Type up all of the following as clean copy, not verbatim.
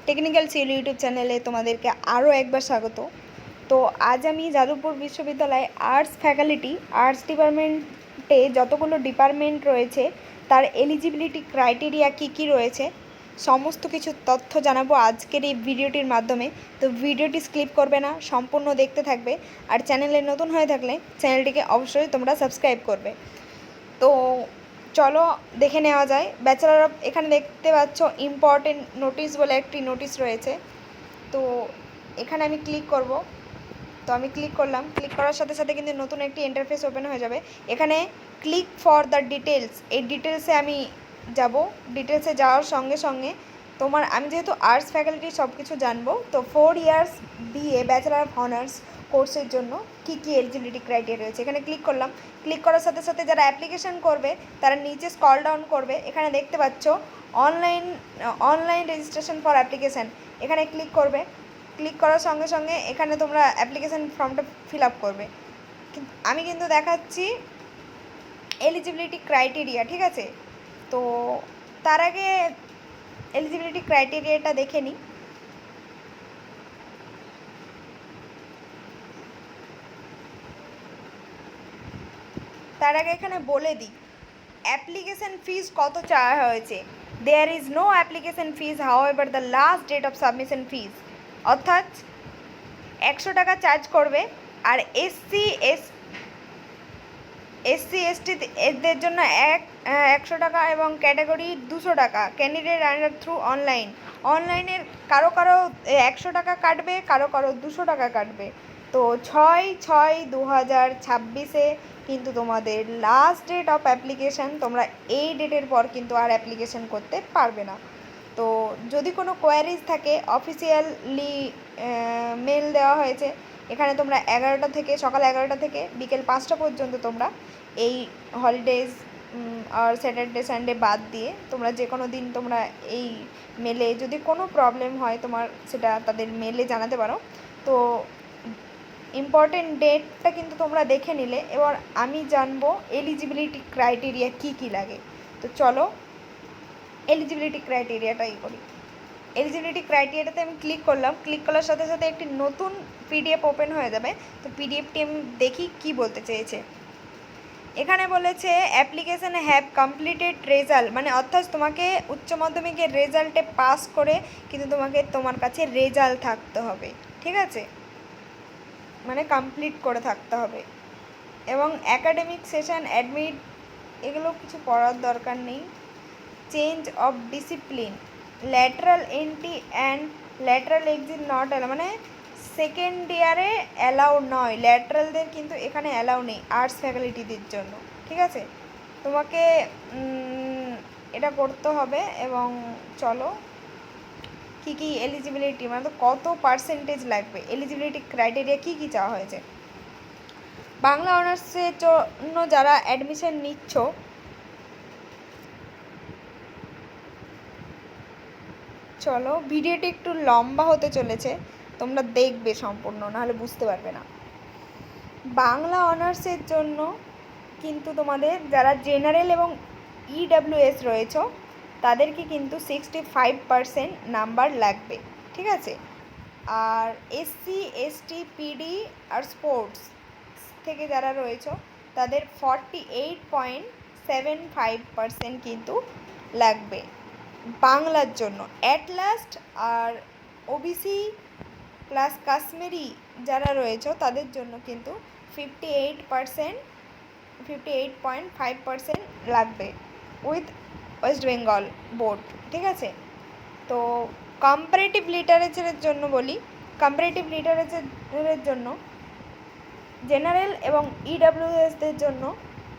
Technical Seoul YouTube চ্যানেলে তোমাদেরকে আরও একবার স্বাগত। তো আজ আমি যাদবপুর বিশ্ববিদ্যালয়ে আর্টস ডিপার্টমেন্টে যতগুলো ডিপার্টমেন্ট রয়েছে তার এলিজিবিলিটি ক্রাইটেরিয়া কী কী রয়েছে সমস্ত কিছু তথ্য জানাবো আজকের এই ভিডিওটির মাধ্যমে। তো ভিডিওটি স্কিপ করবে না, সম্পূর্ণ দেখতে থাকবে। আর চ্যানেলে নতুন হয়ে থাকলে চ্যানেলটিকে অবশ্যই তোমরা সাবস্ক্রাইব করবে। তো চলো দেখে নেওয়া যায়। ব্যাচেলার অফ, এখানে দেখতে পাচ্ছ ইম্পর্টেন্ট নোটিশ বলে একটি নোটিশ রয়েছে। তো এখানে আমি ক্লিক করব। তো আমি ক্লিক করলাম, ক্লিক করার সাথে সাথে কিন্তু নতুন একটি ইন্টারফেস ওপেন হয়ে যাবে। এখানে ক্লিক ফর দ্য ডিটেলস, এই ডিটেলসে আমি যাব। ডিটেলসে যাওয়ার সঙ্গে সঙ্গে আমি যেহেতু আর্টস ফ্যাকাল্টি সব কিছু জানবো। তো 4 years BA bachelor of honours কোর্সের জন্য কী কী এলিজিবিলিটি ক্রাইটেরিয়া রয়েছে এখানে ক্লিক করলাম। ক্লিক করার সাথে সাথে যারা অ্যাপ্লিকেশন করবে তারা নিচে স্ক্রল ডাউন করবে। এখানে দেখতে পাচ্ছ অনলাইন রেজিস্ট্রেশন ফর অ্যাপ্লিকেশান, এখানে ক্লিক করবে। ক্লিক করার সঙ্গে সঙ্গে এখানে তোমরা অ্যাপ্লিকেশান ফর্মটা ফিল আপ করবে। আমি কিন্তু দেখাচ্ছি এলিজিবিলিটি ক্রাইটেরিয়া, ঠিক আছে? তো তার আগে এলিজিবিলিটি ক্রাইটেরিয়াটা দেখে নিই। তার আগে এখানে বলে দিই অ্যাপ্লিকেশন ফিজ কত চাওয়া হয়েছে। There is no application fees, however the last date of submission fees, অর্থাৎ 100 টাকা চার্জ করবে। আর এসসি এসটি এদের জন্য 100 টাকা এবং ক্যাটাগরি 200 টাকা। ক্যান্ডিডেট আন্ডার থ্রু অনলাইনের কারো 100 টাকা কাটবে, কারো 200 টাকা কাটবে। তো 6/6/2026 কিন্তু তোমাদের লাস্ট ডেট অফ অ্যাপ্লিকেশান। তোমরা এই ডেটের পর কিন্তু আর অ্যাপ্লিকেশান করতে পারবে না। তো যদি কোনো কোয়ারিজ থাকে অফিসিয়ালি মেল দেওয়া হয়েছে। এখানে তোমরা সকাল 11টা থেকে বিকেল 5টা পর্যন্ত তোমরা এই হলিডেজ আর স্যাটারডে সানডে বাদ দিয়ে তোমরা যে কোনো দিন তোমরা এই মেলে যদি কোনো প্রবলেম হয় তোমার সেটা তাদের মেলে জানাতে পারো। তো ইম্পর্টেন্ট ডেটটা কিন্তু তোমরা দেখে নিলে। এবার আমি জানবো এলিজিবিলিটি ক্রাইটেরিয়া কী কী লাগে। তো চলো এলিজিবিলিটি ক্রাইটেরিয়াটাই করি। এলিজিবিলিটি ক্রাইটেরিয়াটাতে আমি ক্লিক করলাম। ক্লিক করার সাথে সাথে একটি নতুন পিডিএফ ওপেন হয়ে যাবে। তো পিডিএফটি আমি দেখি কি বলতে চেয়েছে। এখানে বলেছে অ্যাপ্লিকেশান হ্যাভ কমপ্লিটেড রেজাল্ট, মানে অর্থাৎ তোমাকে উচ্চ মাধ্যমিকের রেজাল্টে পাস করে কিন্তু তোমার কাছে রেজাল্ট থাকতে হবে, ঠিক আছে? মানে কমপ্লিট করে থাকতে হবে। এবং অ্যাকাডেমিক সেশন অ্যাডমিট এগুলো কিছু পড়ার দরকার নেই। Change of discipline, lateral entry and lateral exit not allow, মানে সেকেন্ড ইয়ারে অ্যালাউ নয়, ল্যাটারালদের কিন্তু এখানে অ্যালাউ নেই আর্টস ফ্যাকাল্টিদের জন্য, ঠিক আছে? তোমাকে এটা করতে হবে। এবং চলো কী কী এলিজিবিলিটি, মানে তো কত পার্সেন্টেজ লাগবে, এলিজিবিলিটি ক্রাইটেরিয়া কী কী চাওয়া হয়েছে। বাংলা অনার্সের জন্য যারা অ্যাডমিশন নিচ্ছ, চলো ভিডিওটি একটু লম্বা হতে চলেছে, তোমরা দেখবে সম্পূর্ণ, নাহলে বুঝতে পারবে না। বাংলা অনার্সের জন্য কিন্তু তোমাদের যারা জেনারেল এবং ইডাব্লিউএস রয়েছে তাদেরকে কিন্তু 65% নাম্বার লাগবে, ঠিক আছে? আর এসসি এসটি পিডি আর স্পোর্টস থেকে যারা রয়েছে তাদের 48.75% কিন্তু লাগবে বাংলার জন্য অ্যাট লাস্ট। আর ওবিসি প্লাস কাশ্মীরি যারা রয়েছে তাদের জন্য কিন্তু 58.5% লাগবে উইথ ওয়েস্ট বেঙ্গল বোর্ড, ঠিক আছে? তো কম্পারেটিভ লিটারেচারের জন্য বলি, কম্পারেটিভ লিটারেচারের জন্য জেনারেল এবং ইডাব্লিউএসদের জন্য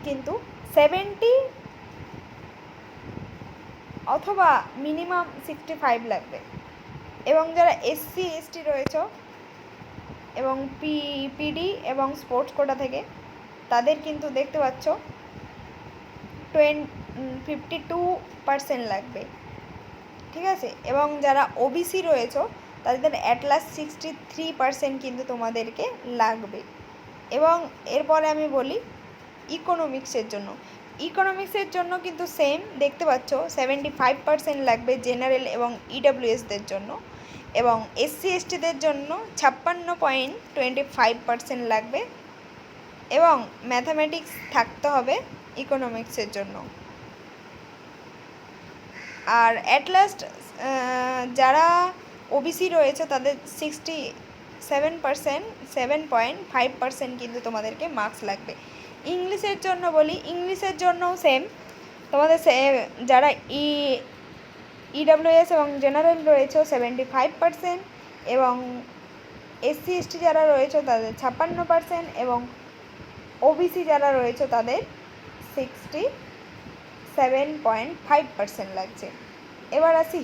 কিন্তু 70 অথবা মিনিমাম 65 লাগবে। এবং যারা এসসি এসটি রয়েছে এবং পিডি এবং স্পোর্টস কোটা থেকে তাদের কিন্তু দেখতে পাচ্ছ 52% লাগবে, ঠিক আছে? এবং যারা ওবিসি রয়েছে তাদের অ্যাট লাস্ট 63% কিন্তু তোমাদেরকে লাগবে। এবং এরপরে আমি বলি ইকোনমিক্সের জন্য কিন্তু সেম দেখতে পাচ্ছ 75% লাগবে জেনারেল এবং ইডাব্লিউএসদের জন্য। এবং এসসি এসটিদের জন্য 56.25% লাগবে এবং ম্যাথামেটিক্স থাকতে হবে ইকোনমিক্সের জন্য। আর অ্যাট লাস্ট যারা ওবিসি রয়েছে তাদের 7.5% কিন্তু তোমাদেরকে মার্কস লাগবে। ইংলিশের জন্য বলি, ইংলিশের জন্যও সেম, তোমাদের যারা ইডাব্লিউএস এবং জেনারেল রয়েছে 75% এবং এসসি এসটি যারা রয়েছে তাদের 56% এবং ওবিসি যারা রয়েছে তাদের 67.5% লাগছে। এবার আসি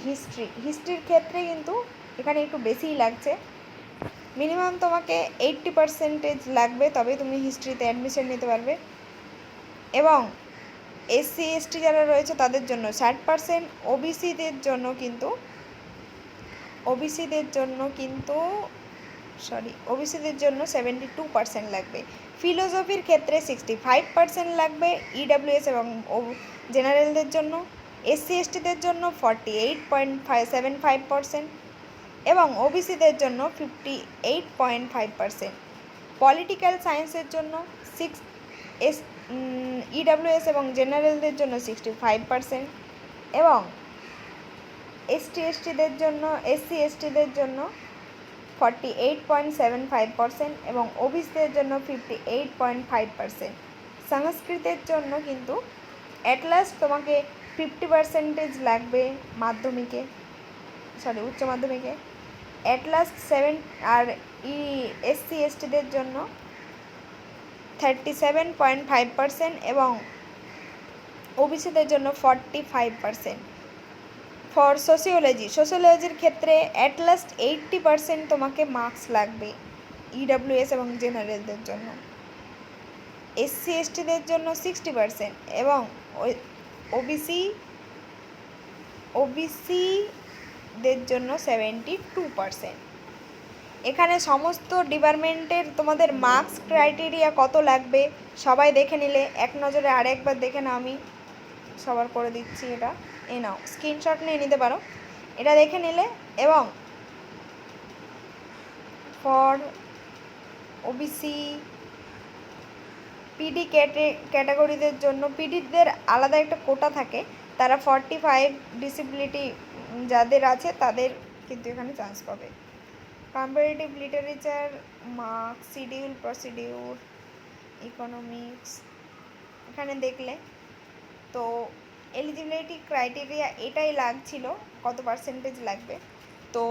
হিস্ট্রির ক্ষেত্রে কিন্তু এখানে একটু বেশিই লাগছে, মিনিমাম তোমাকে 80% লাগবে, তবেই তুমি হিস্ট্রিতে অ্যাডমিশন নিতে পারবে। এবং এসসি এসটি যারা রয়েছে তাদের জন্য 60%, ওবিসিদের জন্য কিন্তু 72% লাগবে। ফিলোসফির ক্ষেত্রে 65% লাগবে ইডাব্লিউএস এবং জেনারেলদের জন্য। এসসি এসটিদের জন্য 48.75% এবং ওবিসিদের জন্য 58.5%। পলিটিক্যাল সায়েন্সের জন্য ইডাব্লিউএস এবং জেনারেলদের জন্য 65% এবং এসসি এসটিদের জন্য 48.75% এবং ওবিসিদের জন্য 58.5%। সংস্কৃতের জন্য কিন্তু অ্যাট লাস্ট তোমাকে 50% লাগবে উচ্চ মাধ্যমিকে অ্যাট লাস্ট 7, আর এসসি এসটিদের জন্য 37.5% এবং ওবিসিদের জন্য 45%। ফর সোশিওলজির ক্ষেত্রে অ্যাট লাস্ট 80% তোমাকে মার্কস লাগবে ইডাব্লিউএস এবং জেনারেলদের জন্য। এসসি এসটিদের জন্য 60% এবং ওবিসিদের জন্য 72%। এখানে সমস্ত ডিপার্টমেন্টের তোমাদের মার্কস ক্রাইটেরিয়া কত লাগবে সবাই দেখে নিলে, এক নজরে আরেকবার দেখে নাও, আমি সবার করে দিচ্ছি, এটা নাও স্ক্রিনশট নিয়ে নিতে পারো, এটা দেখে নিলে। এবং ফর ওবিসি পিডি ক্যাটাগরিদের জন্য, পিডিদের আলাদা একটা কোটা থাকে, তারা 45 ডিসেবিলিটি যাদের আছে তাদের কিন্তু এখানে চান্স পাবে। Comparative literature, marks, schedule, procedure, economics এখানে দেখলে তো এলিজিবিলিটি ক্রাইটেরিয়া এটাই লাগছিল, কত পার্সেন্টেজ লাগবে তো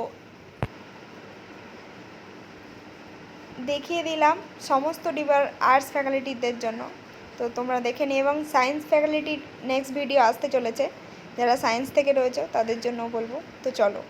দেখিয়ে দিলাম সমস্ত আর্টস ফ্যাকাল্টিদের জন্য, তো তোমরা দেখে নিও। এবং সায়েন্স ফ্যাকাল্টির নেক্সট ভিডিও আসতে চলেছে, যারা সায়েন্স থেকে রয়েছে তাদের জন্য বলবো, তো চলো।